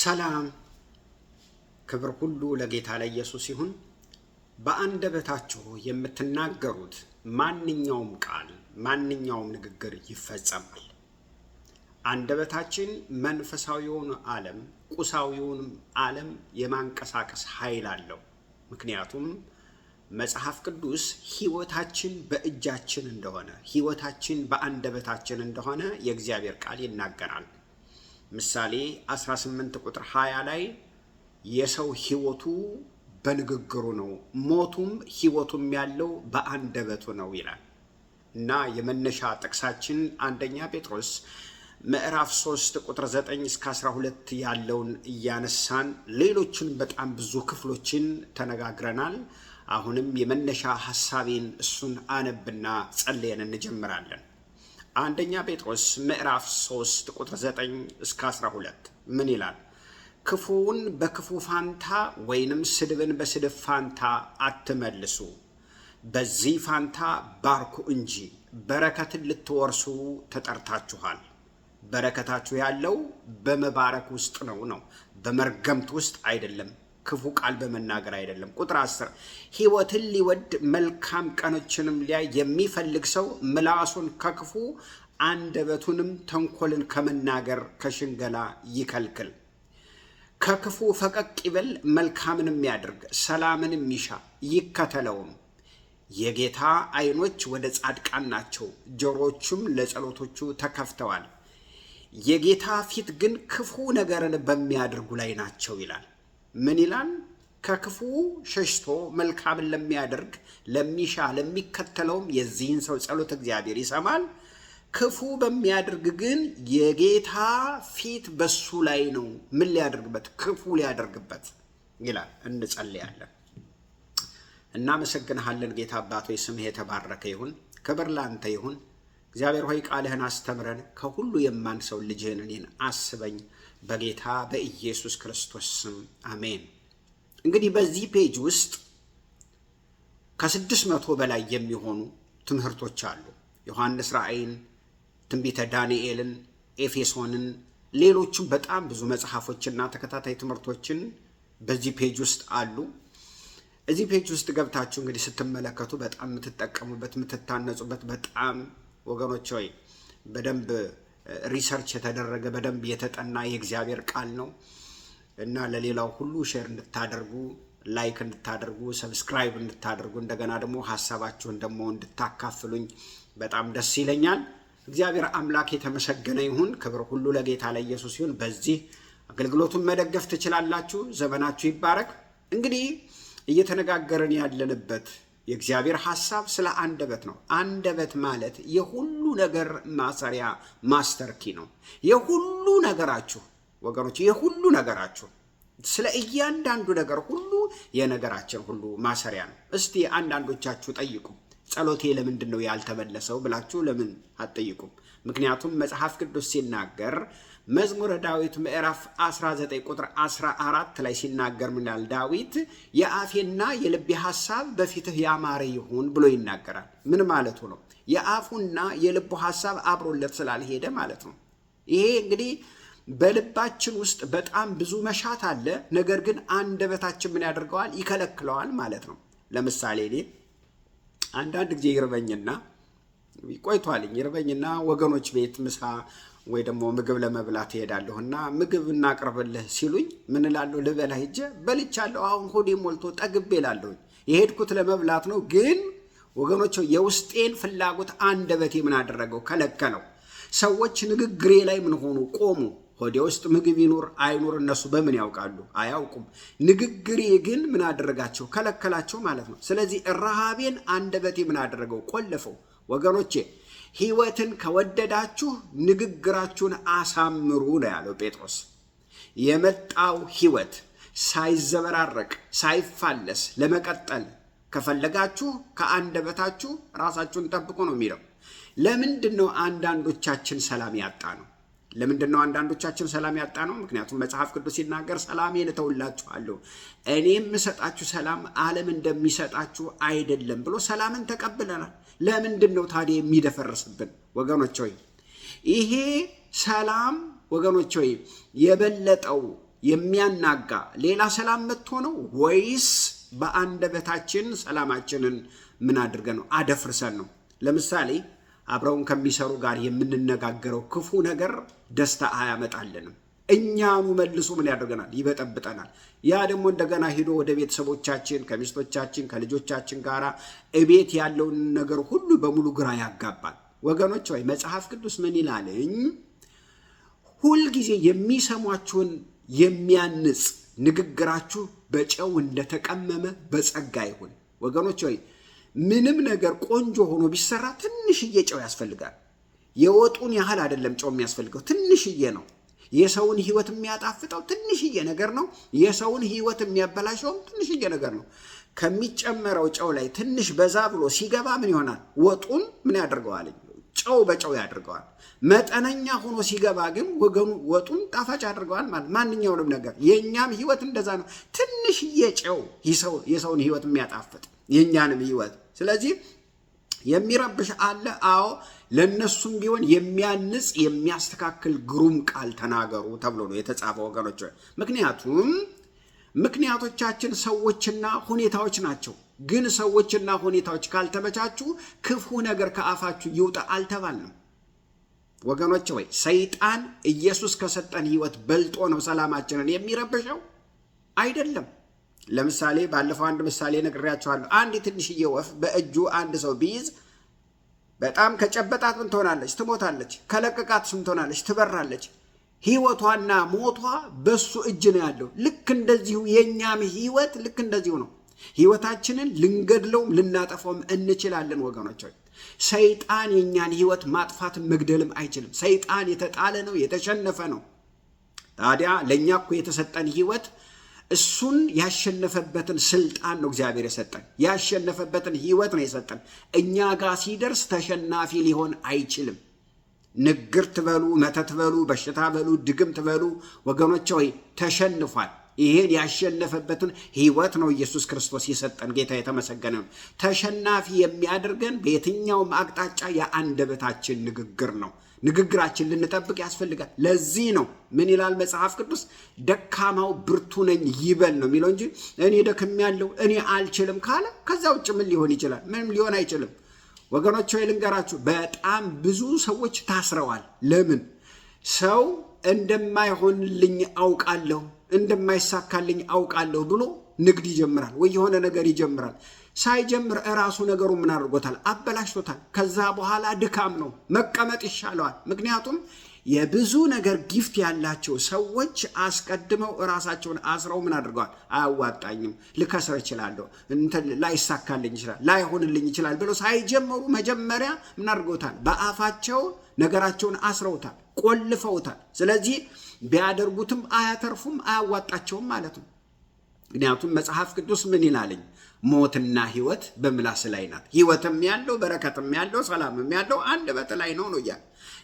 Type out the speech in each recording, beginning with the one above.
ሰላም ክብር ሁሉ ለጌታ ለኢየሱስ ይሁን። በአንደበታችሁ የምትናገሩት ማንኛውም ቃል ማንኛውም ንግግር ይፈጸማል። አንደበታችን መንፈሳዊውን ዓለም ቁሳዊውን ዓለም የማንቀሳቀስ ኃይል አለው። ምክንያቱም መጽሐፍ ቅዱስ ሕይወታችን በእጃችን እንደሆነ ሕይወታችን በአንደበታችን እንደሆነ የእግዚአብሔር ቃል ይናገራል። ምሳሌ 18 ቁጥር 20 ላይ የሰው ሕይወቱ በንግግሩ ነው ሞቱም ሕይወቱም ያለው በአንደበቱ ነው ይላል እና የመነሻ ጥቅሳችን አንደኛ ጴጥሮስ ምዕራፍ 3 ቁጥር 9 እስከ 12 ያለውን እያነሳን ሌሎችን በጣም ብዙ ክፍሎችን ተነጋግረናል። አሁንም የመነሻ ሐሳቤን እሱን አነብና ጸልየን እንጀምራለን። አንደኛ ጴጥሮስ ምዕራፍ 3 ቁጥር 9 እስከ 12 ምን ይላል? ክፉውን በክፉ ፋንታ ወይንም ስድብን በስድብ ፋንታ አትመልሱ፣ በዚህ ፋንታ ባርኩ እንጂ በረከትን ልትወርሱ ተጠርታችኋል። በረከታችሁ ያለው በመባረክ ውስጥ ነው፣ በመርገምት ውስጥ አይደለም፣ ክፉ ቃል በመናገር አይደለም። ቁጥር 10 ሕይወትን ሊወድ መልካም ቀኖችንም ሊያይ የሚፈልግ ሰው ምላሱን ከክፉ አንደበቱንም ተንኮልን ከመናገር ከሽንገላ ይከልክል። ከክፉ ፈቀቅ ይበል፣ መልካምንም ያድርግ፣ ሰላምንም ይሻ ይከተለውም። የጌታ ዓይኖች ወደ ጻድቃን ናቸው፣ ጆሮቹም ለጸሎቶቹ ተከፍተዋል። የጌታ ፊት ግን ክፉ ነገርን በሚያደርጉ ላይ ናቸው ይላል። ምን ይላል? ከክፉ ሸሽቶ መልካምን ለሚያደርግ ለሚሻ ለሚከተለውም የዚህን ሰው ጸሎት እግዚአብሔር ይሰማል። ክፉ በሚያደርግ ግን የጌታ ፊት በሱ ላይ ነው። ምን ሊያደርግበት? ክፉ ሊያደርግበት ይላል። እንጸልያለን። እናመሰግንሃለን ጌታ አባት ሆይ፣ ስምህ የተባረከ ይሁን። ክብር ላንተ ይሁን። እግዚአብሔር ሆይ ቃልህን አስተምረን፣ ከሁሉ የማንሰው ልጅህን እኔን አስበኝ፣ በጌታ በኢየሱስ ክርስቶስ ስም አሜን። እንግዲህ በዚህ ፔጅ ውስጥ ከ600 በላይ የሚሆኑ ትምህርቶች አሉ። ዮሐንስ ራእይን፣ ትንቢተ ዳንኤልን፣ ኤፌሶንን፣ ሌሎችም በጣም ብዙ መጽሐፎችና ተከታታይ ትምህርቶችን በዚህ ፔጅ ውስጥ አሉ። እዚህ ፔጅ ውስጥ ገብታችሁ እንግዲህ ስትመለከቱ በጣም የምትጠቀሙበት የምትታነጹበት በጣም ወገኖች ሆይ በደንብ ሪሰርች የተደረገ በደንብ የተጠና የእግዚአብሔር ቃል ነው እና ለሌላው ሁሉ ሼር እንድታደርጉ፣ ላይክ እንድታደርጉ፣ ሰብስክራይብ እንድታደርጉ፣ እንደገና ደግሞ ሐሳባችሁን ደግሞ እንድታካፍሉኝ በጣም ደስ ይለኛል። እግዚአብሔር አምላክ የተመሰገነ ይሁን። ክብር ሁሉ ለጌታ ለኢየሱስ ይሁን። በዚህ አገልግሎቱን መደገፍ ትችላላችሁ። ዘመናችሁ ይባረክ። እንግዲህ እየተነጋገርን ያለንበት የእግዚአብሔር ሐሳብ ስለ አንደበት ነው። አንደበት ማለት የሁሉ ነገር ማሰሪያ ማስተርኪ ነው። የሁሉ ነገራችሁ ወገኖች፣ የሁሉ ነገራችሁ ስለ እያንዳንዱ ነገር ሁሉ የነገራችን ሁሉ ማሰሪያ ነው። እስቲ አንዳንዶቻችሁ ጠይቁ፣ ጸሎቴ ለምንድን ነው ያልተመለሰው ብላችሁ ለምን አትጠይቁም? ምክንያቱም መጽሐፍ ቅዱስ ሲናገር መዝሙረ ዳዊት ምዕራፍ 19 ቁጥር 14 ላይ ሲናገር ምን ይላል? ዳዊት የአፌና የልቤ ሐሳብ በፊትህ ያማረ ይሁን ብሎ ይናገራል። ምን ማለቱ ነው? የአፉና የልቡ ሐሳብ አብሮለት ስላልሄደ ማለት ነው። ይሄ እንግዲህ በልባችን ውስጥ በጣም ብዙ መሻት አለ። ነገር ግን አንደበታችን ምን ያደርገዋል? ይከለክለዋል ማለት ነው። ለምሳሌ እኔ አንዳንድ ጊዜ ይርበኝና ቆይቷልኝ ይርበኝና ወገኖች ቤት ምሳ ወይ ደግሞ ምግብ ለመብላት እሄዳለሁና ምግብ እናቅርብልህ ሲሉኝ ምን እላለሁ? ልበላ ሂጄ በልቻለሁ፣ አሁን ሆዴ ሞልቶ ጠግቤ እላለሁኝ። የሄድኩት ለመብላት ነው። ግን ወገኖች የውስጤን ፍላጎት አንደበቴ ምን አደረገው? ከለከለው። ሰዎች ንግግሬ ላይ ምን ሆኑ? ቆሙ። ሆዴ ውስጥ ምግብ ይኑር አይኑር እነሱ በምን ያውቃሉ? አያውቁም። ንግግሬ ግን ምን አደረጋቸው? ከለከላቸው ማለት ነው። ስለዚህ ረሃቤን አንደበቴ ምን አደረገው? ቆለፈው። ወገኖቼ ሕይወትን ከወደዳችሁ ንግግራችሁን አሳምሩ ነው ያለው ጴጥሮስ። የመጣው ሕይወት ሳይዘበራረቅ ሳይፋለስ ለመቀጠል ከፈለጋችሁ ከአንደበታችሁ ራሳችሁን ጠብቁ ነው የሚለው። ለምንድን ነው አንዳንዶቻችን ሰላም ያጣ ነው? ለምንድን ነው አንዳንዶቻችን ሰላም ያጣ ነው? ምክንያቱም መጽሐፍ ቅዱስ ሲናገር ሰላሜን እተውላችኋለሁ፣ እኔ የምሰጣችሁ ሰላም ዓለም እንደሚሰጣችሁ አይደለም ብሎ ሰላምን ተቀብለናል። ለምንድን ነው ታዲያ የሚደፈርስብን? ወገኖች ሆይ ይሄ ሰላም ወገኖች ሆይ የበለጠው የሚያናጋ ሌላ ሰላም መጥቶ ነው ወይስ በአንደበታችን ሰላማችንን ምን አድርገን ነው አደፍርሰን ነው? ለምሳሌ አብረውን ከሚሰሩ ጋር የምንነጋገረው ክፉ ነገር ደስታ አያመጣልንም። እኛኑ መልሶ ምን ያደርገናል? ይበጠብጠናል። ያ ደግሞ እንደገና ሄዶ ወደ ቤተሰቦቻችን ከሚስቶቻችን ከልጆቻችን ጋር እቤት ያለውን ነገር ሁሉ በሙሉ ግራ ያጋባል። ወገኖች ወይ መጽሐፍ ቅዱስ ምን ይላልኝ? ሁልጊዜ የሚሰሟችሁን የሚያንጽ ንግግራችሁ በጨው እንደተቀመመ በጸጋ ይሁን። ወገኖች ወይ ምንም ነገር ቆንጆ ሆኖ ቢሰራ ትንሽዬ ጨው ያስፈልጋል። የወጡን ያህል አይደለም ጨው የሚያስፈልገው፣ ትንሽዬ ነው። የሰውን ሕይወት የሚያጣፍጠው ትንሽዬ ነገር ነው። የሰውን ሕይወት የሚያበላሸውም ትንሽዬ ነገር ነው። ከሚጨመረው ጨው ላይ ትንሽ በዛ ብሎ ሲገባ ምን ይሆናል? ወጡን ምን ያደርገዋል? ጨው በጨው ያደርገዋል። መጠነኛ ሆኖ ሲገባ ግን ወገኑ ወጡን ጣፋጭ ያደርገዋል። ማለት ማንኛውንም ነገር የኛም ሕይወት እንደዛ ነው። ትንሽዬ ጨው የሰውን ሕይወት የሚያጣፍጥ የኛንም ሕይወት። ስለዚህ የሚረብሽ አለ። አዎ ለነሱም ቢሆን የሚያንጽ የሚያስተካክል ግሩም ቃል ተናገሩ ተብሎ ነው የተጻፈው ወገኖች። ምክንያቶቻችን ሰዎችና ሁኔታዎች ናቸው። ግን ሰዎችና ሁኔታዎች ካልተመቻቹ ክፉ ነገር ከአፋችሁ ይውጣ አልተባልንም ወገኖች። ወይ ሰይጣን ኢየሱስ ከሰጠን ሕይወት በልጦ ነው ሰላማችንን የሚረብሸው አይደለም። ለምሳሌ ባለፈው አንድ ምሳሌ ነግሬያችኋለሁ። አንድ ትንሽዬ ወፍ በእጁ አንድ ሰው ቢይዝ በጣም ከጨበጣት ምን ትሆናለች? ትሞታለች። ከለቀቃት ምን ትሆናለች? ትበራለች። ሕይወቷና ሞቷ በሱ እጅ ነው ያለው። ልክ እንደዚሁ የኛም ሕይወት ልክ እንደዚሁ ነው። ሕይወታችንን ልንገድለውም ልናጠፋውም እንችላለን ወገኖች። ሰይጣን የኛን ሕይወት ማጥፋትም መግደልም አይችልም። ሰይጣን የተጣለ ነው፣ የተሸነፈ ነው። ታዲያ ለእኛ እኮ የተሰጠን ሕይወት እሱን ያሸነፈበትን ስልጣን ነው እግዚአብሔር የሰጠን። ያሸነፈበትን ሕይወት ነው የሰጠን። እኛ ጋር ሲደርስ ተሸናፊ ሊሆን አይችልም። ንግርት በሉ፣ መተት በሉ፣ በሽታ በሉ፣ ድግምት በሉ ወገኖች ሆይ ተሸንፏል። ይሄን ያሸነፈበትን ሕይወት ነው ኢየሱስ ክርስቶስ የሰጠን። ጌታ የተመሰገነ ነው። ተሸናፊ የሚያደርገን በየትኛውም አቅጣጫ የአንደበታችን ንግግር ነው። ንግግራችን ልንጠብቅ ያስፈልጋል። ለዚህ ነው ምን ይላል መጽሐፍ ቅዱስ? ደካማው ብርቱ ነኝ ይበል ነው የሚለው እንጂ እኔ ደክሜያለሁ እኔ አልችልም ካለ ከዛ ውጭ ምን ሊሆን ይችላል? ምንም ሊሆን አይችልም። ወገኖች ሆይ ልንገራችሁ፣ በጣም ብዙ ሰዎች ታስረዋል። ለምን? ሰው እንደማይሆንልኝ አውቃለሁ፣ እንደማይሳካልኝ አውቃለሁ ብሎ ንግድ ይጀምራል ወይ የሆነ ነገር ይጀምራል። ሳይጀምር እራሱ ነገሩ ምን አድርጎታል? አበላሽቶታል። ከዛ በኋላ ድካም ነው፣ መቀመጥ ይሻለዋል። ምክንያቱም የብዙ ነገር ጊፍት ያላቸው ሰዎች አስቀድመው እራሳቸውን አስረው ምን አድርገዋል? አያዋጣኝም፣ ልከስር እችላለሁ፣ ላይሳካልኝ ይችላል፣ ላይሆንልኝ ይችላል ብለው ሳይጀምሩ መጀመሪያ ምን አድርገውታል? በአፋቸው ነገራቸውን አስረውታል፣ ቆልፈውታል። ስለዚህ ቢያደርጉትም አያተርፉም፣ አያዋጣቸውም ማለት ነው። ምክንያቱም መጽሐፍ ቅዱስ ምን ይላልኝ? ሞትና ሕይወት በምላስ ላይ ናት። ሕይወትም ያለው በረከትም ያለው ሰላምም ያለው አንደበት ላይ ነው እያለ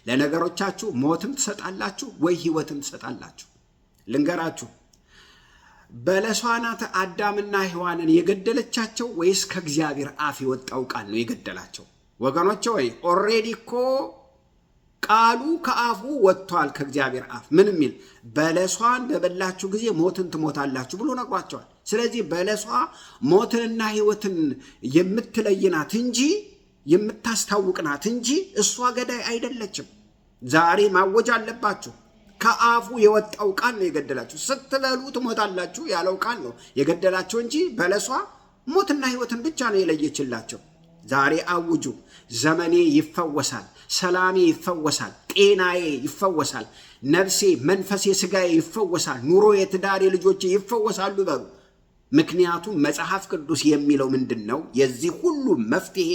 ለነገሮቻችሁ ሞትም ትሰጣላችሁ ወይ ሕይወትም ትሰጣላችሁ። ልንገራችሁ፣ በለሷ ናት አዳምና ሔዋንን የገደለቻቸው ወይስ ከእግዚአብሔር አፍ የወጣው ቃል ነው የገደላቸው? ወገኖቼ ወይ ኦልሬዲ እኮ ቃሉ ከአፉ ወጥቷል ከእግዚአብሔር አፍ። ምን የሚል? በለሷን በበላችሁ ጊዜ ሞትን ትሞታላችሁ ብሎ ነግሯቸዋል። ስለዚህ በለሷ ሞትንና ሕይወትን የምትለይናት እንጂ የምታስታውቅናት እንጂ እሷ ገዳይ አይደለችም። ዛሬ ማወጅ አለባችሁ። ከአፉ የወጣው ቃል ነው የገደላችሁ። ስትበሉ ትሞታላችሁ ያለው ቃል ነው የገደላቸው እንጂ በለሷ ሞትና ሕይወትን ብቻ ነው የለየችላቸው። ዛሬ አውጁ። ዘመኔ ይፈወሳል፣ ሰላሜ ይፈወሳል፣ ጤናዬ ይፈወሳል፣ ነፍሴ፣ መንፈሴ፣ ስጋዬ ይፈወሳል፣ ኑሮዬ፣ ትዳሬ፣ ልጆቼ ይፈወሳሉ በሉ። ምክንያቱም መጽሐፍ ቅዱስ የሚለው ምንድን ነው? የዚህ ሁሉ መፍትሄ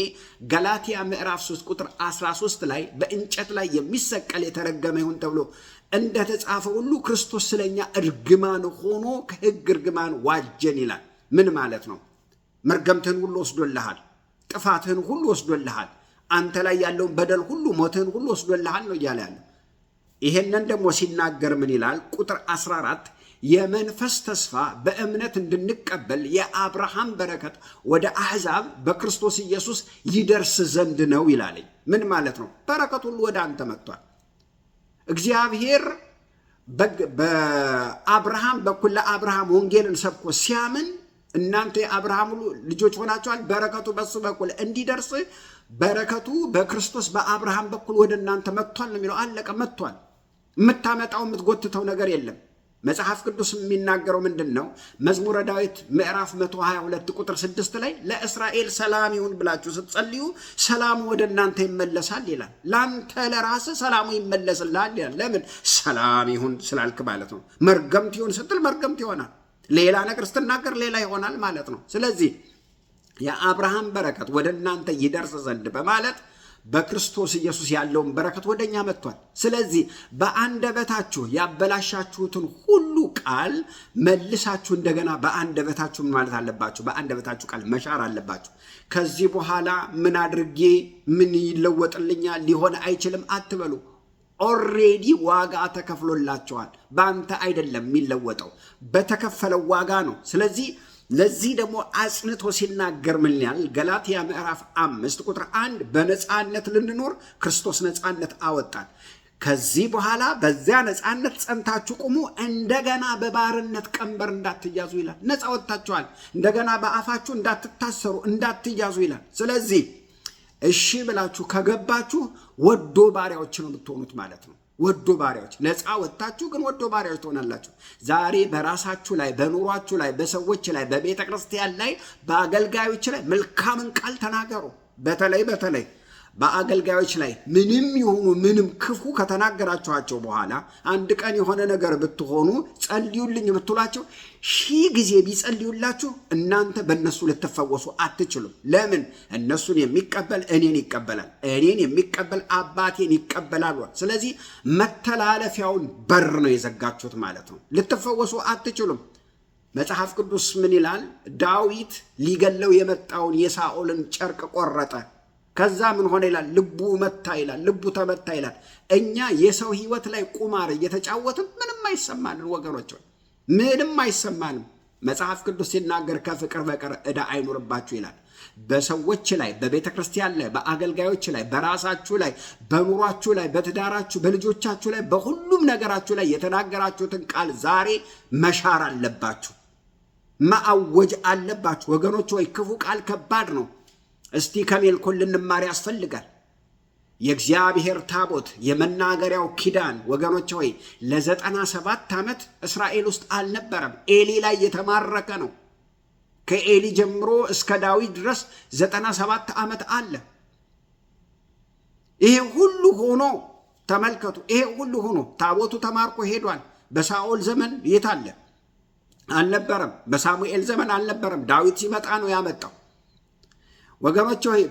ገላትያ ምዕራፍ 3 ቁጥር 13 ላይ በእንጨት ላይ የሚሰቀል የተረገመ ይሁን ተብሎ እንደተጻፈ ሁሉ ክርስቶስ ስለኛ እርግማን ሆኖ ከሕግ እርግማን ዋጀን ይላል። ምን ማለት ነው? መርገምትህን ሁሉ ወስዶልሃል፣ ጥፋትህን ሁሉ ወስዶልሃል፣ አንተ ላይ ያለውን በደል ሁሉ ሞትህን ሁሉ ወስዶልሃል ነው እያለ ያለ። ይሄንን ደግሞ ሲናገር ምን ይላል? ቁጥር 14 የመንፈስ ተስፋ በእምነት እንድንቀበል የአብርሃም በረከት ወደ አሕዛብ በክርስቶስ ኢየሱስ ይደርስ ዘንድ ነው ይላለኝ። ምን ማለት ነው? በረከት ሁሉ ወደ አንተ መጥቷል። እግዚአብሔር በአብርሃም በኩል ለአብርሃም ወንጌልን ሰብኮ ሲያምን እናንተ የአብርሃም ልጆች ሆናችኋል፣ በረከቱ በሱ በኩል እንዲደርስ በረከቱ በክርስቶስ በአብርሃም በኩል ወደ እናንተ መጥቷል ነው የሚለው። አለቀ፣ መጥቷል። የምታመጣው የምትጎትተው ነገር የለም። መጽሐፍ ቅዱስ የሚናገረው ምንድን ነው? መዝሙረ ዳዊት ምዕራፍ 122 ቁጥር 6 ላይ ለእስራኤል ሰላም ይሁን ብላችሁ ስትጸልዩ ሰላሙ ወደ እናንተ ይመለሳል ይላል። ለአንተ ለራስህ ሰላሙ ይመለስልሃል ይላል። ለምን? ሰላም ይሁን ስላልክ ማለት ነው። መርገምት ይሁን ስትል መርገምት ይሆናል። ሌላ ነገር ስትናገር ሌላ ይሆናል ማለት ነው። ስለዚህ የአብርሃም በረከት ወደ እናንተ ይደርስ ዘንድ በማለት በክርስቶስ ኢየሱስ ያለውን በረከት ወደኛ መጥቷል። ስለዚህ በአንደበታችሁ ያበላሻችሁትን ሁሉ ቃል መልሳችሁ እንደገና በአንደበታችሁ ማለት አለባችሁ። በአንደበታችሁ ቃል መሻር አለባችሁ። ከዚህ በኋላ ምን አድርጌ ምን ይለወጥልኛል ሊሆን አይችልም አትበሉ። ኦሬዲ ዋጋ ተከፍሎላቸዋል። በአንተ አይደለም የሚለወጠው፣ በተከፈለው ዋጋ ነው። ስለዚህ ለዚህ ደግሞ አጽንቶ ሲናገር ምን ያህል ገላትያ ምዕራፍ 5 ቁጥር 1 በነፃነት ልንኖር ክርስቶስ ነፃነት አወጣን። ከዚህ በኋላ በዚያ ነፃነት ጸንታችሁ ቁሙ፣ እንደገና በባርነት ቀንበር እንዳትያዙ ይላል። ነፃ ወጥታችኋል። እንደገና በአፋችሁ እንዳትታሰሩ እንዳትያዙ ይላል። ስለዚህ እሺ ብላችሁ ከገባችሁ ወዶ ባሪያዎች ነው የምትሆኑት ማለት ነው። ወዶ ባሪያዎች፣ ነፃ ወጥታችሁ ግን ወዶ ባሪያዎች ትሆናላችሁ። ዛሬ በራሳችሁ ላይ፣ በኑሯችሁ ላይ፣ በሰዎች ላይ፣ በቤተ ክርስቲያን ላይ፣ በአገልጋዮች ላይ መልካምን ቃል ተናገሩ። በተለይ በአገልጋዮች ላይ ምንም ይሁኑ ምንም ክፉ ከተናገራችኋቸው በኋላ አንድ ቀን የሆነ ነገር ብትሆኑ ጸልዩልኝ ብትሏቸው 1000 ጊዜ ቢጸልዩላችሁ እናንተ በእነሱ ልትፈወሱ አትችሉም። ለምን? እነሱን የሚቀበል እኔን ይቀበላል፣ እኔን የሚቀበል አባቴን ይቀበላል። ስለዚህ መተላለፊያውን በር ነው የዘጋችሁት ማለት ነው። ልትፈወሱ አትችሉም። መጽሐፍ ቅዱስ ምን ይላል? ዳዊት ሊገለው የመጣውን የሳኦልን ጨርቅ ቆረጠ። ከዛ ምን ሆነ ይላል? ልቡ መታ ይላል። ልቡ ተመታ ይላል። እኛ የሰው ህይወት ላይ ቁማር እየተጫወትን ምንም አይሰማንም ወገኖች፣ ምንም አይሰማንም። መጽሐፍ ቅዱስ ሲናገር ከፍቅር በቀር ዕዳ አይኖርባችሁ ይላል። በሰዎች ላይ፣ በቤተ ክርስቲያን ላይ፣ በአገልጋዮች ላይ፣ በራሳችሁ ላይ፣ በኑሯችሁ ላይ፣ በትዳራችሁ፣ በልጆቻችሁ ላይ፣ በሁሉም ነገራችሁ ላይ የተናገራችሁትን ቃል ዛሬ መሻር አለባችሁ፣ ማአወጅ አለባችሁ ወገኖች። ወይ ክፉ ቃል ከባድ ነው። እስቲ ከሜልኮል ልንማር ያስፈልጋል። የእግዚአብሔር ታቦት የመናገሪያው ኪዳን ወገኖች ሆይ ለ97 ዓመት እስራኤል ውስጥ አልነበረም። ኤሊ ላይ የተማረከ ነው። ከኤሊ ጀምሮ እስከ ዳዊት ድረስ 97 ዓመት አለ። ይሄ ሁሉ ሆኖ ተመልከቱ፣ ይሄ ሁሉ ሆኖ ታቦቱ ተማርኮ ሄዷል። በሳኦል ዘመን የት አለ? አልነበረም። በሳሙኤል ዘመን አልነበረም። ዳዊት ሲመጣ ነው ያመጣው። ወገኖች ሆይ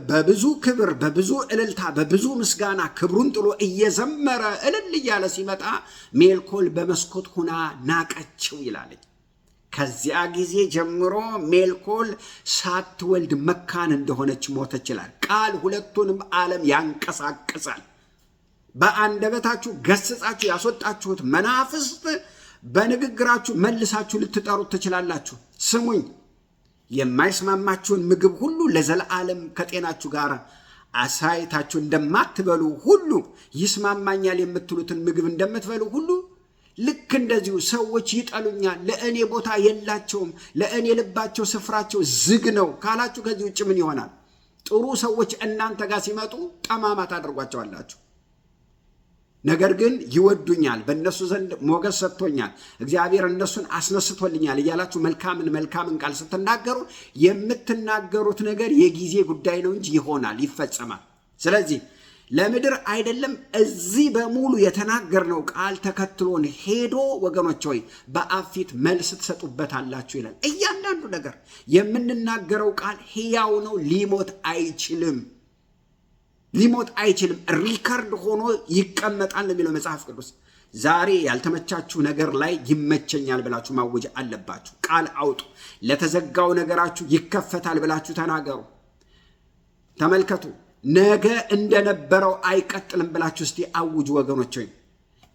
በብዙ ክብር፣ በብዙ እልልታ፣ በብዙ ምስጋና ክብሩን ጥሎ እየዘመረ እልል እያለ ሲመጣ ሜልኮል በመስኮት ሁና ናቀችው ይላለች። ከዚያ ጊዜ ጀምሮ ሜልኮል ሳትወልድ መካን እንደሆነች ሞተች ይላል። ቃል ሁለቱንም ዓለም ያንቀሳቅሳል። በአንደበታችሁ ገስጻችሁ ያስወጣችሁት መናፍስት በንግግራችሁ መልሳችሁ ልትጠሩት ትችላላችሁ። ስሙኝ፣ የማይስማማችሁን ምግብ ሁሉ ለዘላለም ከጤናችሁ ጋር አሳይታችሁ እንደማትበሉ ሁሉ ይስማማኛል የምትሉትን ምግብ እንደምትበሉ ሁሉ ልክ እንደዚሁ ሰዎች ይጠሉኛል፣ ለእኔ ቦታ የላቸውም፣ ለእኔ ልባቸው ስፍራቸው ዝግ ነው ካላችሁ ከዚህ ውጭ ምን ይሆናል? ጥሩ ሰዎች እናንተ ጋር ሲመጡ ጠማማ ታደርጓቸዋላችሁ። ነገር ግን ይወዱኛል፣ በእነሱ ዘንድ ሞገስ ሰጥቶኛል፣ እግዚአብሔር እነሱን አስነስቶልኛል እያላችሁ መልካምን ቃል ስትናገሩ የምትናገሩት ነገር የጊዜ ጉዳይ ነው እንጂ ይሆናል፣ ይፈጸማል። ስለዚህ ለምድር አይደለም እዚህ በሙሉ የተናገርነው ቃል ተከትሎን ሄዶ ወገኖች ሆይ በአብ ፊት መልስ ትሰጡበታላችሁ ይላል። እያንዳንዱ ነገር የምንናገረው ቃል ሕያው ነው፣ ሊሞት አይችልም። ሪከርድ ሆኖ ይቀመጣል የሚለው መጽሐፍ ቅዱስ። ዛሬ ያልተመቻችሁ ነገር ላይ ይመቸኛል ብላችሁ ማወጅ አለባችሁ። ቃል አውጡ። ለተዘጋው ነገራችሁ ይከፈታል ብላችሁ ተናገሩ። ተመልከቱ፣ ነገ እንደነበረው አይቀጥልም ብላችሁ እስቲ አውጁ ወገኖች።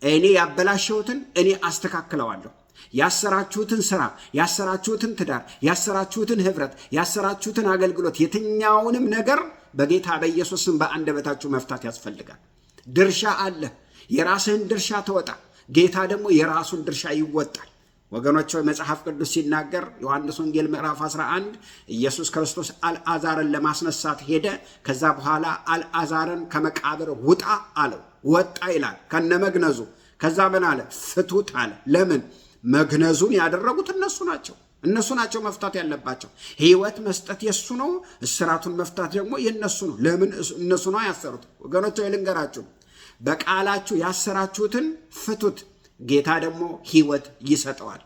እኔ ያበላሸሁትን እኔ አስተካክለዋለሁ። ያሰራችሁትን ስራ፣ ያሰራችሁትን ትዳር፣ ያሰራችሁትን ህብረት፣ ያሰራችሁትን አገልግሎት፣ የትኛውንም ነገር በጌታ በኢየሱስም በአንደበታችሁ መፍታት ያስፈልጋል። ድርሻ አለ። የራስህን ድርሻ ተወጣ። ጌታ ደግሞ የራሱን ድርሻ ይወጣል። ወገኖች መጽሐፍ ቅዱስ ሲናገር ዮሐንስ ወንጌል ምዕራፍ 11 ኢየሱስ ክርስቶስ አልዓዛርን ለማስነሳት ሄደ። ከዛ በኋላ አልዓዛርን ከመቃብር ውጣ አለው። ወጣ ይላል ከነመግነዙ። ከዛ ምን አለ? ፍቱት አለ። ለምን? መግነዙን ያደረጉት እነሱ ናቸው መፍታት ያለባቸው። ሕይወት መስጠት የሱ ነው፣ እስራቱን መፍታት ደግሞ የነሱ ነው። ለምን? እነሱ ነው ያሰሩት። ወገኖች ልንገራችሁ፣ በቃላችሁ ያሰራችሁትን ፍቱት፣ ጌታ ደግሞ ሕይወት ይሰጠዋል።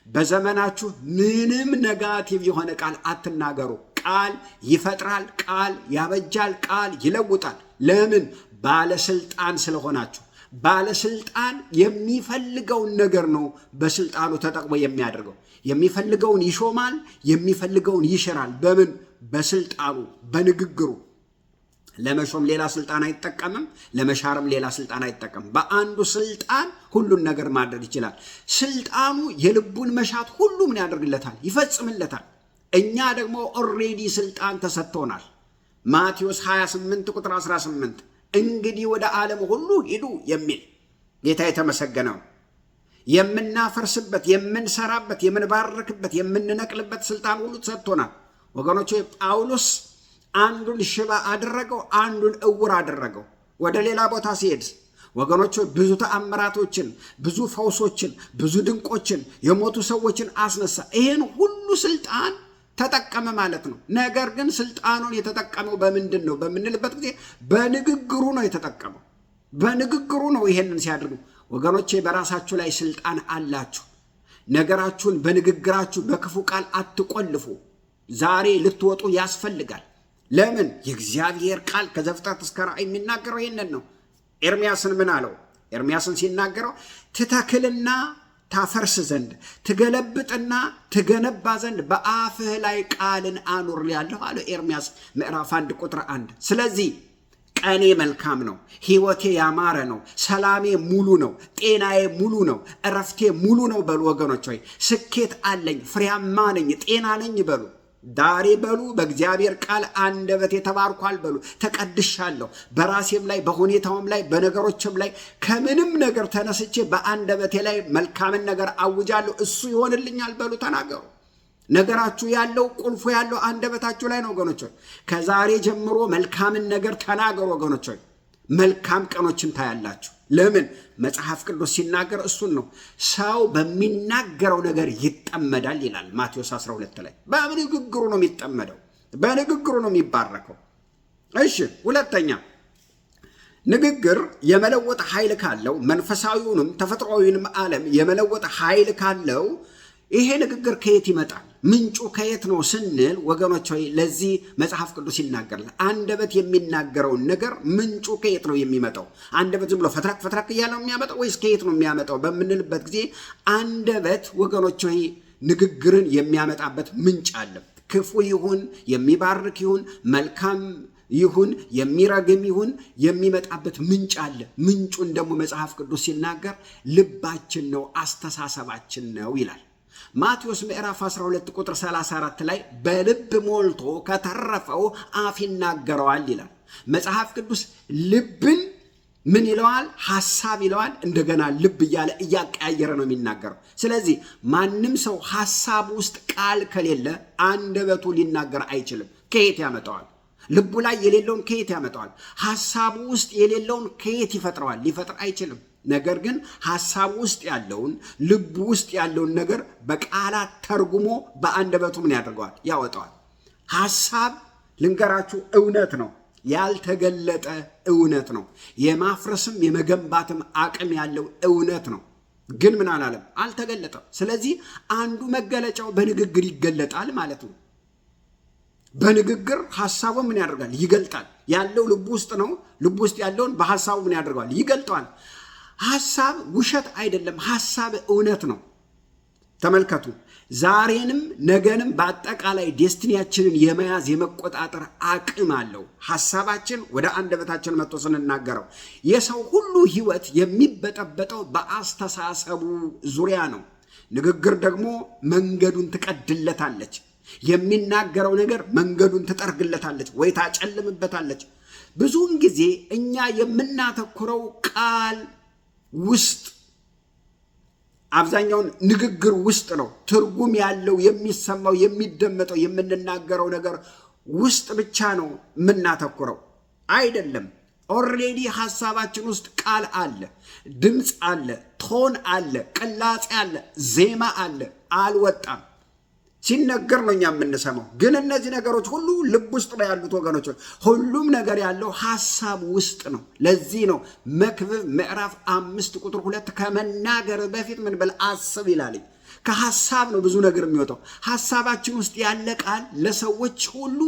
በዘመናችሁ ምንም ኔጋቲቭ የሆነ ቃል አትናገሩ። ቃል ይፈጥራል፣ ቃል ያበጃል፣ ቃል ይለውጣል። ለምን? ባለስልጣን ስለሆናችሁ። ባለስልጣን የሚፈልገውን ነገር ነው በስልጣኑ ተጠቅሞ የሚያደርገው። የሚፈልገውን ይሾማል፣ የሚፈልገውን ይሽራል። በምን? በስልጣኑ፣ በንግግሩ። ለመሾም ሌላ ስልጣን አይጠቀምም፣ ለመሻርም ሌላ ስልጣን አይጠቀምም። በአንዱ ስልጣን ሁሉን ነገር ማድረግ ይችላል። ስልጣኑ የልቡን መሻት ሁሉ ምን ያደርግለታል? ይፈጽምለታል። እኛ ደግሞ ኦልሬዲ ስልጣን ተሰጥቶናል። ማቴዎስ 28 ቁጥር 18 እንግዲህ ወደ ዓለም ሁሉ ሂዱ የሚል ጌታ የተመሰገነው። የምናፈርስበት፣ የምንሰራበት፣ የምንባርክበት፣ የምንነቅልበት ስልጣን ሁሉ ተሰጥቶናል። ወገኖች ጳውሎስ አንዱን ሽባ አደረገው፣ አንዱን እውር አደረገው። ወደ ሌላ ቦታ ሲሄድ ወገኖች ብዙ ተአምራቶችን፣ ብዙ ፈውሶችን፣ ብዙ ድንቆችን፣ የሞቱ ሰዎችን አስነሳ። ይህን ሁሉ ስልጣን ተጠቀመ ማለት ነው። ነገር ግን ስልጣኑን የተጠቀመው በምንድን ነው በምንልበት ጊዜ በንግግሩ ነው የተጠቀመው። በንግግሩ ነው ይሄንን ሲያደርጉ። ወገኖቼ በራሳችሁ ላይ ስልጣን አላችሁ። ነገራችሁን በንግግራችሁ በክፉ ቃል አትቆልፉ። ዛሬ ልትወጡ ያስፈልጋል። ለምን? የእግዚአብሔር ቃል ከዘፍጥረት እስከ ራእይ የሚናገረው ይሄንን ነው። ኤርምያስን ምን አለው? ኤርምያስን ሲናገረው ትተክልና ታፈርስ ዘንድ ትገለብጥና ትገነባ ዘንድ በአፍህ ላይ ቃልን አኑሬአለሁ አለ ኤርምያስ ምዕራፍ 1 ቁጥር 1። ስለዚህ ቀኔ መልካም ነው፣ ሕይወቴ ያማረ ነው፣ ሰላሜ ሙሉ ነው፣ ጤናዬ ሙሉ ነው፣ እረፍቴ ሙሉ ነው በሉ ወገኖች። ሆይ ስኬት አለኝ፣ ፍሬያማ ነኝ፣ ጤና ነኝ በሉ። ዳሬ በሉ በእግዚአብሔር ቃል አንደበት የተባርኳል በሉ። ተቀድሻለሁ። በራሴም ላይ በሁኔታውም ላይ በነገሮችም ላይ ከምንም ነገር ተነስቼ በአንደበቴ ላይ መልካምን ነገር አውጃለሁ፣ እሱ ይሆንልኛል በሉ። ተናገሩ። ነገራችሁ ያለው ቁልፉ ያለው አንደበታችሁ ላይ ነው ወገኖች። ከዛሬ ጀምሮ መልካምን ነገር ተናገሩ ወገኖች። መልካም ቀኖችን ታያላችሁ። ለምን? መጽሐፍ ቅዱስ ሲናገር እሱን ነው። ሰው በሚናገረው ነገር ይጠመዳል ይላል ማቴዎስ 12 ላይ። በንግግሩ ነው የሚጠመደው፣ በንግግሩ ነው የሚባረከው። እሺ፣ ሁለተኛ ንግግር የመለወጥ ኃይል ካለው፣ መንፈሳዊውንም ተፈጥሯዊውንም ዓለም የመለወጥ ኃይል ካለው ይሄ ንግግር ከየት ይመጣል? ምንጩ ከየት ነው ስንል ወገኖች ሆይ ለዚህ መጽሐፍ ቅዱስ ይናገራል። አንደበት የሚናገረውን ነገር ምንጩ ከየት ነው የሚመጣው? አንደበት ዝም ብሎ ፈትረክ ፈትረክ እያለ ነው የሚያመጣው ወይስ ከየት ነው የሚያመጣው በምንልበት ጊዜ አንደበት ወገኖች ሆይ ንግግርን የሚያመጣበት ምንጭ አለ። ክፉ ይሁን የሚባርክ ይሁን መልካም ይሁን የሚረግም ይሁን የሚመጣበት ምንጭ አለ። ምንጩን ደግሞ መጽሐፍ ቅዱስ ሲናገር ልባችን ነው፣ አስተሳሰባችን ነው ይላል። ማቴዎስ ምዕራፍ 12 ቁጥር 34 ላይ በልብ ሞልቶ ከተረፈው አፍ ይናገረዋል ይላል። መጽሐፍ ቅዱስ ልብን ምን ይለዋል? ሐሳብ ይለዋል። እንደገና ልብ እያለ እያቀያየረ ነው የሚናገረው። ስለዚህ ማንም ሰው ሐሳብ ውስጥ ቃል ከሌለ አንደበቱ ሊናገር አይችልም። ከየት ያመጣዋል? ልቡ ላይ የሌለውን ከየት ያመጣዋል? ሐሳቡ ውስጥ የሌለውን ከየት ይፈጥረዋል? ሊፈጥር አይችልም። ነገር ግን ሐሳብ ውስጥ ያለውን ልቡ ውስጥ ያለውን ነገር በቃላት ተርጉሞ በአንደበቱ ምን ያደርገዋል? ያወጣዋል። ሐሳብ ልንገራችሁ እውነት ነው፣ ያልተገለጠ እውነት ነው። የማፍረስም የመገንባትም አቅም ያለው እውነት ነው። ግን ምን አላለም? አልተገለጠም። ስለዚህ አንዱ መገለጫው በንግግር ይገለጣል ማለት ነው። በንግግር ሐሳቡ ምን ያደርጋል? ይገልጣል። ያለው ልቡ ውስጥ ነው። ልቡ ውስጥ ያለውን በሐሳቡ ምን ያደርገዋል? ይገልጠዋል። ሐሳብ ውሸት አይደለም። ሐሳብ እውነት ነው። ተመልከቱ። ዛሬንም ነገንም በአጠቃላይ ዴስቲኒያችንን የመያዝ የመቆጣጠር አቅም አለው። ሐሳባችን ወደ አንደበታችን መጥቶ ስንናገረው የሰው ሁሉ ሕይወት የሚበጠበጠው በአስተሳሰቡ ዙሪያ ነው። ንግግር ደግሞ መንገዱን ትቀድለታለች። የሚናገረው ነገር መንገዱን ትጠርግለታለች ወይ ታጨልምበታለች። ብዙውን ጊዜ እኛ የምናተኩረው ቃል ውስጥ አብዛኛውን ንግግር ውስጥ ነው። ትርጉም ያለው የሚሰማው የሚደመጠው የምንናገረው ነገር ውስጥ ብቻ ነው የምናተኩረው አይደለም። ኦልሬዲ ሐሳባችን ውስጥ ቃል አለ፣ ድምፅ አለ፣ ቶን አለ፣ ቅላጼ አለ፣ ዜማ አለ። አልወጣም፣ ሲነገር ነው እኛ የምንሰማው። ግን እነዚህ ነገሮች ሁሉ ልብ ውስጥ ነው ያሉት ወገኖች። ሁሉም ነገር ያለው ሐሳብ ውስጥ ነው። ለዚህ ነው መክብብ ምዕራፍ 5 ቁጥር 2 ከመናገር በፊት ምን በል አስብ ይላል። ከሐሳብ ነው ብዙ ነገር የሚወጣው። ሐሳባችን ውስጥ ያለ ቃል ለሰዎች ሁሉ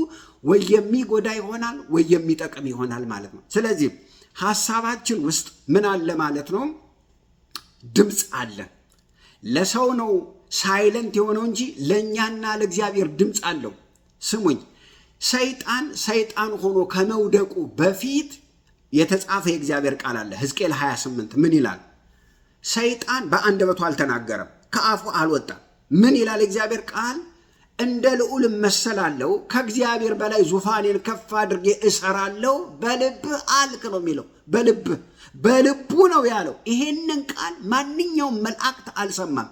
ወይ የሚጎዳ ይሆናል ወይ የሚጠቅም ይሆናል ማለት ነው። ስለዚህ ሐሳባችን ውስጥ ምን አለ ማለት ነው? ድምፅ አለ። ለሰው ነው ሳይለንት የሆነው እንጂ ለእኛና ለእግዚአብሔር ድምፅ አለው። ስሙኝ፣ ሰይጣን ሆኖ ከመውደቁ በፊት የተጻፈ የእግዚአብሔር ቃል አለ። ሕዝቅኤል 28 ምን ይላል? ሰይጣን በአንደበቱ አልተናገረም፣ ከአፉ አልወጣም። ምን ይላል የእግዚአብሔር ቃል? እንደ ልዑል እመሰላለሁ፣ ከእግዚአብሔር በላይ ዙፋኔን ከፍ አድርጌ እሰራለሁ፣ በልብህ አልክ ነው የሚለው። በልቡ ነው ያለው። ይሄንን ቃል ማንኛውም መላእክት አልሰማም።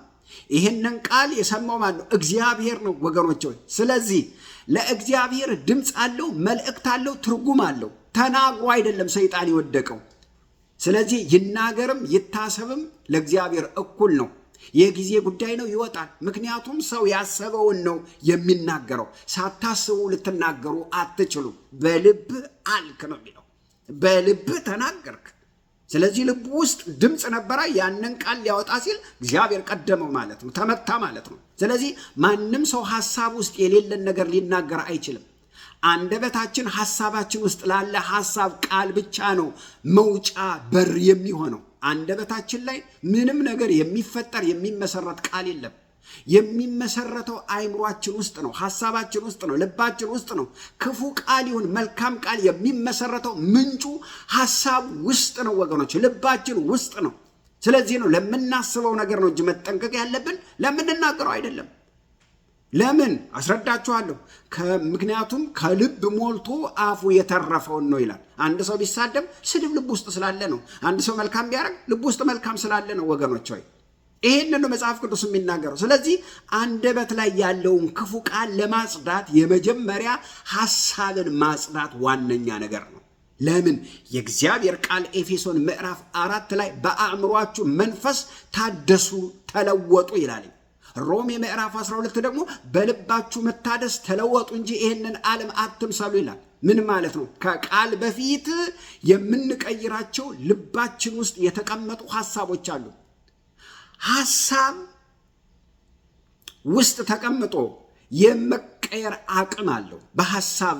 ይሄንን ቃል የሰማው ማን ነው? እግዚአብሔር ነው ወገኖች ሆይ። ስለዚህ ለእግዚአብሔር ድምፅ አለው፣ መልእክት አለው፣ ትርጉም አለው። ተናግሮ አይደለም ሰይጣን የወደቀው። ስለዚህ ይናገርም ይታሰብም ለእግዚአብሔር እኩል ነው። የጊዜ ጉዳይ ነው፣ ይወጣል። ምክንያቱም ሰው ያሰበውን ነው የሚናገረው። ሳታስቡ ልትናገሩ አትችሉም። በልብህ አልክ ነው የሚለው። በልብህ ተናገርክ። ስለዚህ ልቡ ውስጥ ድምፅ ነበረ። ያንን ቃል ሊያወጣ ሲል እግዚአብሔር ቀደመው ማለት ነው፣ ተመታ ማለት ነው። ስለዚህ ማንም ሰው ሐሳብ ውስጥ የሌለን ነገር ሊናገር አይችልም። አንደበታችን ሐሳባችን ውስጥ ላለ ሐሳብ ቃል ብቻ ነው መውጫ በር የሚሆነው። አንደበታችን ላይ ምንም ነገር የሚፈጠር የሚመሰረት ቃል የለም። የሚመሰረተው አይምሯችን ውስጥ ነው፣ ሐሳባችን ውስጥ ነው፣ ልባችን ውስጥ ነው። ክፉ ቃል ይሁን መልካም ቃል የሚመሰረተው ምንጩ ሐሳብ ውስጥ ነው ወገኖች፣ ልባችን ውስጥ ነው። ስለዚህ ነው ለምናስበው ነገር ነው እንጂ መጠንቀቅ ያለብን ለምንናገረው አይደለም። ለምን አስረዳችኋለሁ። ምክንያቱም ከልብ ሞልቶ አፉ የተረፈውን ነው ይላል። አንድ ሰው ቢሳደብ ስድብ ልብ ውስጥ ስላለ ነው። አንድ ሰው መልካም ቢያደርግ ልብ ውስጥ መልካም ስላለ ነው ወገኖች ሆይ። ይሄንን ነው መጽሐፍ ቅዱስ የሚናገረው። ስለዚህ አንደበት ላይ ያለውን ክፉ ቃል ለማጽዳት የመጀመሪያ ሐሳብን ማጽዳት ዋነኛ ነገር ነው። ለምን? የእግዚአብሔር ቃል ኤፌሶን ምዕራፍ 4 ላይ በአእምሯችሁ መንፈስ ታደሱ ተለወጡ ይላል። ሮሜ ምዕራፍ 12 ደግሞ በልባችሁ መታደስ ተለወጡ እንጂ ይህንን ዓለም አትምሰሉ ይላል። ምን ማለት ነው? ከቃል በፊት የምንቀይራቸው ልባችን ውስጥ የተቀመጡ ሐሳቦች አሉ። ሐሳብ ውስጥ ተቀምጦ የመቀየር አቅም አለው በሐሳብ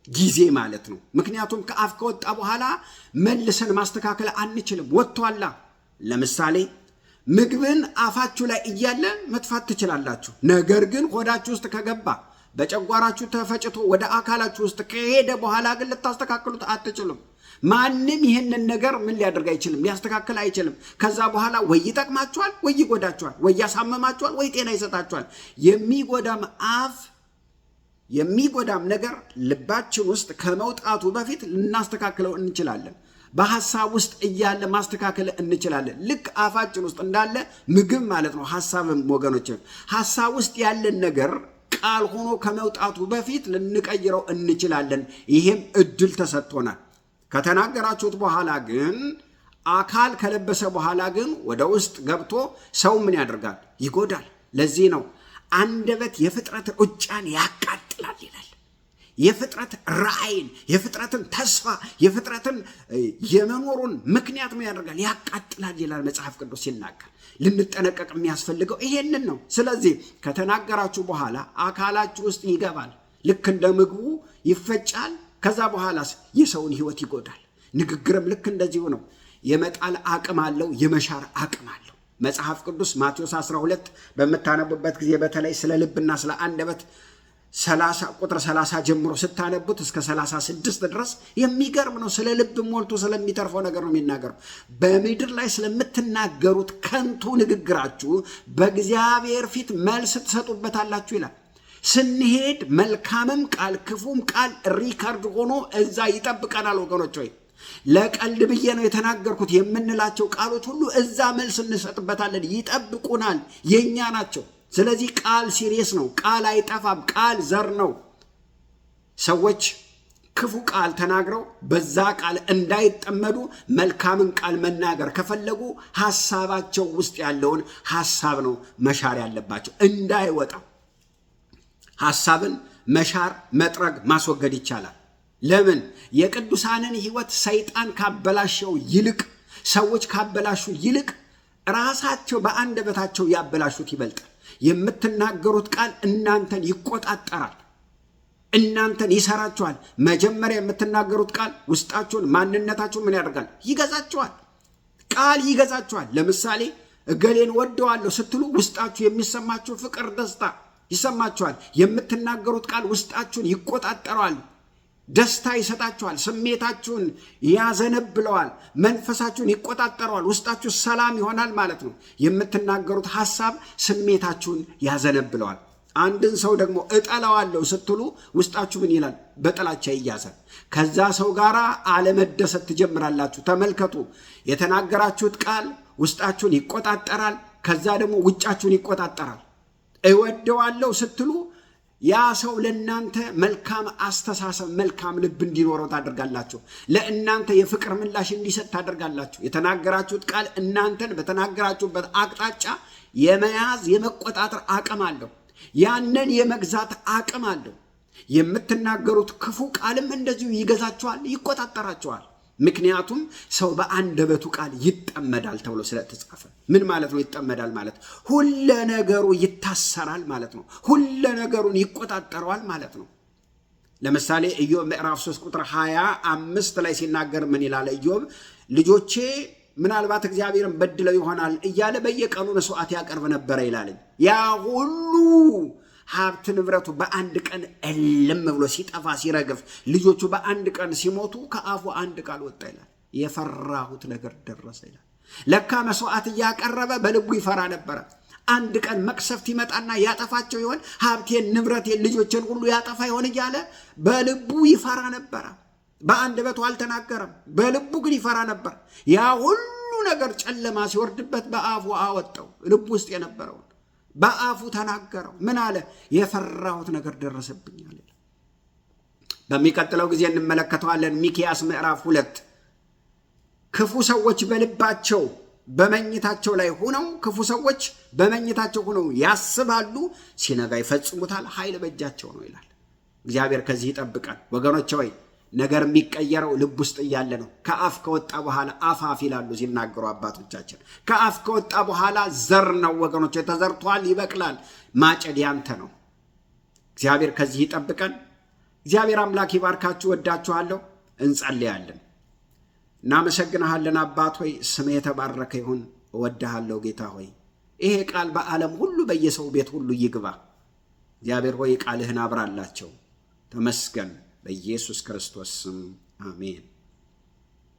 ጊዜ ማለት ነው። ምክንያቱም ከአፍ ከወጣ በኋላ መልሰን ማስተካከል አንችልም። ወጥቷላ። ለምሳሌ ምግብን አፋችሁ ላይ እያለ መጥፋት ትችላላችሁ። ነገር ግን ሆዳችሁ ውስጥ ከገባ በጨጓራችሁ ተፈጭቶ ወደ አካላችሁ ውስጥ ከሄደ በኋላ ግን ልታስተካክሉት አትችሉም። ማንም ይህንን ነገር ምን ሊያደርግ አይችልም፣ ሊያስተካክል አይችልም። ከዛ በኋላ ወይ ይጠቅማችኋል፣ ወይ ይጎዳችኋል፣ ወይ ያሳመማችኋል፣ ወይ ጤና ይሰጣችኋል። የሚጎዳም ነገር ልባችን ውስጥ ከመውጣቱ በፊት ልናስተካክለው እንችላለን። በሐሳብ ውስጥ እያለ ማስተካከል እንችላለን። ልክ አፋችን ውስጥ እንዳለ ምግብ ማለት ነው። ሐሳብም ወገኖች ሐሳብ ውስጥ ያለን ነገር ቃል ሆኖ ከመውጣቱ በፊት ልንቀይረው እንችላለን። ይሄም እድል ተሰጥቶናል። ከተናገራችሁት በኋላ ግን አካል ከለበሰ በኋላ ግን ወደ ውስጥ ገብቶ ሰው ምን ያደርጋል? ይጎዳል። ለዚህ ነው አንደበት የፍጥረት ሩጫን ያቃጥላል ይላል። የፍጥረት ራእይን፣ የፍጥረትን ተስፋ፣ የፍጥረትን የመኖሩን ምክንያት ምን ያደርጋል? ያቃጥላል ይላል መጽሐፍ ቅዱስ ሲናገር። ልንጠነቀቅ የሚያስፈልገው ይሄንን ነው። ስለዚህ ከተናገራችሁ በኋላ አካላችሁ ውስጥ ይገባል። ልክ እንደ ምግቡ ይፈጫል። ከዛ በኋላስ የሰውን ሕይወት ይጎዳል። ንግግርም ልክ እንደዚሁ ነው። የመጣል አቅም አለው፣ የመሻር አቅም አለው። መጽሐፍ ቅዱስ ማቴዎስ 12 በምታነቡበት ጊዜ በተለይ ስለ ልብና ስለ አንደበት 30 ቁጥር 30 ጀምሮ ስታነቡት እስከ 36 ድረስ የሚገርም ነው። ስለ ልብ ሞልቶ ስለሚተርፈው ነገር ነው የሚናገረው። በምድር ላይ ስለምትናገሩት ከንቱ ንግግራችሁ በእግዚአብሔር ፊት መልስ ትሰጡበታላችሁ ይላል። ስንሄድ መልካምም ቃል ክፉም ቃል ሪከርድ ሆኖ እዛ ይጠብቀናል ወገኖች ሆይ። ለቀልድ ብዬ ነው የተናገርኩት የምንላቸው ቃሎች ሁሉ እዛ መልስ እንሰጥበታለን። ይጠብቁናል፣ የኛ ናቸው። ስለዚህ ቃል ሲሪየስ ነው። ቃል አይጠፋም። ቃል ዘር ነው። ሰዎች ክፉ ቃል ተናግረው በዛ ቃል እንዳይጠመዱ መልካምን ቃል መናገር ከፈለጉ ሐሳባቸው ውስጥ ያለውን ሐሳብ ነው መሻር ያለባቸው እንዳይወጣ። ሐሳብን መሻር፣ መጥረግ፣ ማስወገድ ይቻላል። ለምን? የቅዱሳንን ሕይወት ሰይጣን ካበላሸው ይልቅ፣ ሰዎች ካበላሹ ይልቅ ራሳቸው በአንደበታቸው ያበላሹት ይበልጣል። የምትናገሩት ቃል እናንተን ይቆጣጠራል፣ እናንተን ይሰራችኋል። መጀመሪያ የምትናገሩት ቃል ውስጣችሁን፣ ማንነታችሁን ምን ያደርጋል? ይገዛችኋል። ቃል ይገዛችኋል። ለምሳሌ እገሌን ወደዋለሁ ስትሉ ውስጣችሁ የሚሰማችሁ ፍቅር፣ ደስታ ይሰማችኋል። የምትናገሩት ቃል ውስጣችሁን ይቆጣጠረዋል፣ ደስታ ይሰጣችኋል፣ ስሜታችሁን ያዘነብለዋል፣ መንፈሳችሁን ይቆጣጠረዋል፣ ውስጣችሁ ሰላም ይሆናል ማለት ነው። የምትናገሩት ሐሳብ ስሜታችሁን ያዘነብለዋል። አንድን ሰው ደግሞ እጠላዋለሁ ስትሉ ውስጣችሁ ምን ይላል? በጥላቻ ይያዛል። ከዛ ሰው ጋር አለመደሰት ትጀምራላችሁ። ተመልከቱ፣ የተናገራችሁት ቃል ውስጣችሁን ይቆጣጠራል፣ ከዛ ደግሞ ውጫችሁን ይቆጣጠራል። እወደዋለሁ ስትሉ ያ ሰው ለእናንተ መልካም አስተሳሰብ፣ መልካም ልብ እንዲኖረው ታደርጋላችሁ። ለእናንተ የፍቅር ምላሽ እንዲሰጥ ታደርጋላችሁ። የተናገራችሁት ቃል እናንተን በተናገራችሁበት አቅጣጫ የመያዝ የመቆጣጠር አቅም አለው። ያንን የመግዛት አቅም አለው። የምትናገሩት ክፉ ቃልም እንደዚሁ ይገዛችኋል፣ ይቆጣጠራችኋል። ምክንያቱም ሰው በአንደበቱ ቃል ይጠመዳል ተብሎ ስለተጻፈ። ምን ማለት ነው ይጠመዳል ማለት? ሁለ ነገሩ ይታሰራል ማለት ነው። ሁለ ነገሩን ይቆጣጠረዋል ማለት ነው። ለምሳሌ ኢዮብ ምዕራፍ 3 ቁጥር 25 ላይ ሲናገር ምን ይላል? ኢዮብ ልጆቼ ምናልባት እግዚአብሔርን በድለው ይሆናል እያለ በየቀኑ መስዋዕት ያቀርብ ነበረ ይላል። ያ ሁሉ ሀብት ንብረቱ በአንድ ቀን እልም ብሎ ሲጠፋ ሲረግፍ፣ ልጆቹ በአንድ ቀን ሲሞቱ ከአፉ አንድ ቃል ወጣ ይላል፣ የፈራሁት ነገር ደረሰ ይላል። ለካ መስዋዕት እያቀረበ በልቡ ይፈራ ነበረ። አንድ ቀን መቅሰፍት ይመጣና ያጠፋቸው ይሆን፣ ሀብቴን፣ ንብረቴን፣ ልጆችን ሁሉ ያጠፋ ይሆን እያለ በልቡ ይፈራ ነበረ። በአንደበቱ አልተናገረም፣ በልቡ ግን ይፈራ ነበር። ያ ሁሉ ነገር ጨለማ ሲወርድበት በአፉ አወጣው። ልቡ ውስጥ የነበረውን በአፉ ተናገረው። ምን አለ? የፈራሁት ነገር ደረሰብኛል። በሚቀጥለው ጊዜ እንመለከተዋለን። ሚክያስ ምዕራፍ 2 ክፉ ሰዎች በልባቸው በመኝታቸው ላይ ሆነው ክፉ ሰዎች በመኝታቸው ሆነው ያስባሉ፣ ሲነጋ ይፈጽሙታል፣ ኃይል በእጃቸው ነው ይላል። እግዚአብሔር ከዚህ ይጠብቃል ወገኖች ሆይ። ነገር የሚቀየረው ልብ ውስጥ እያለ ነው። ከአፍ ከወጣ በኋላ አፋፍ ይላሉ ሲናገሩ አባቶቻችን። ከአፍ ከወጣ በኋላ ዘር ነው ወገኖች፣ ተዘርቷል፣ ይበቅላል። ማጨድ ያንተ ነው። እግዚአብሔር ከዚህ ይጠብቀን። እግዚአብሔር አምላክ ይባርካችሁ። ወዳችኋለሁ። እንጸልያለን። እናመሰግንሃለን አባት ሆይ፣ ስምህ የተባረከ ይሁን። እወድሃለሁ ጌታ ሆይ። ይሄ ቃል በዓለም ሁሉ በየሰው ቤት ሁሉ ይግባ። እግዚአብሔር ሆይ ቃልህን አብራላቸው። ተመስገን። በኢየሱስ ክርስቶስ ስም አሜን።